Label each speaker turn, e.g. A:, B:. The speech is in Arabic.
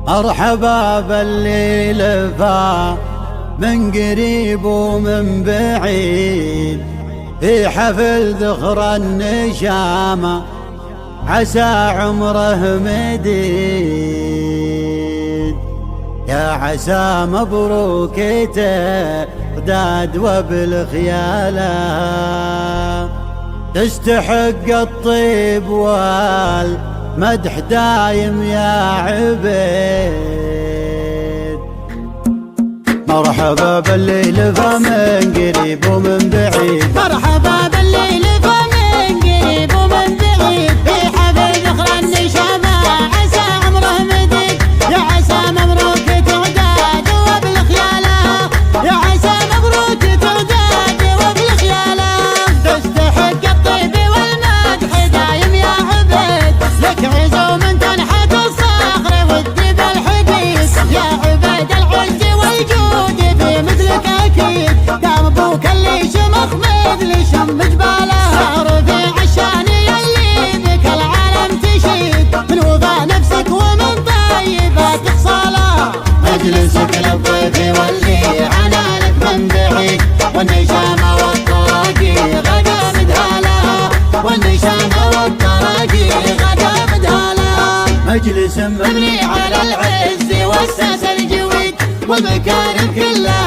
A: مرحبا باللي لفا من قريب ومن بعيد في حفل ذخر النشامة عسى عمره مديد. يا عسى مبروك تقداد وبالخيالة تستحق الطيب والمدح دايم يا عبيد. مرحبا باللي لفا من قريب ومن بعيد،
B: مرحبا باللي لفا من قريب ومن بعيد في حفل ذخر النشامة عسى عمره مديد. يا عسى مبروك تعداد وبالخيالة، يا عسى مبروك تعداد وبالخيالة تستحق الطيب والمدح دايم يا عبيد. لك عزوم تنحت الصخر والدب الحديد، يا عبيد العز والجود في مثلك اكيد. دام ابوك اللي شمخ مثل شم جباله رفيع الشان يلي بك العالم تشيد. من وفاء نفسك ومن طيبات خصاله مجلسك للضيف واللي عنانك من بعيد. والنشامه والطراقي غدا مدهاله، والنشامه والطراقي غدا مدهاله
A: مجلس
B: مبني على العز والساس الجويد، ومكان كله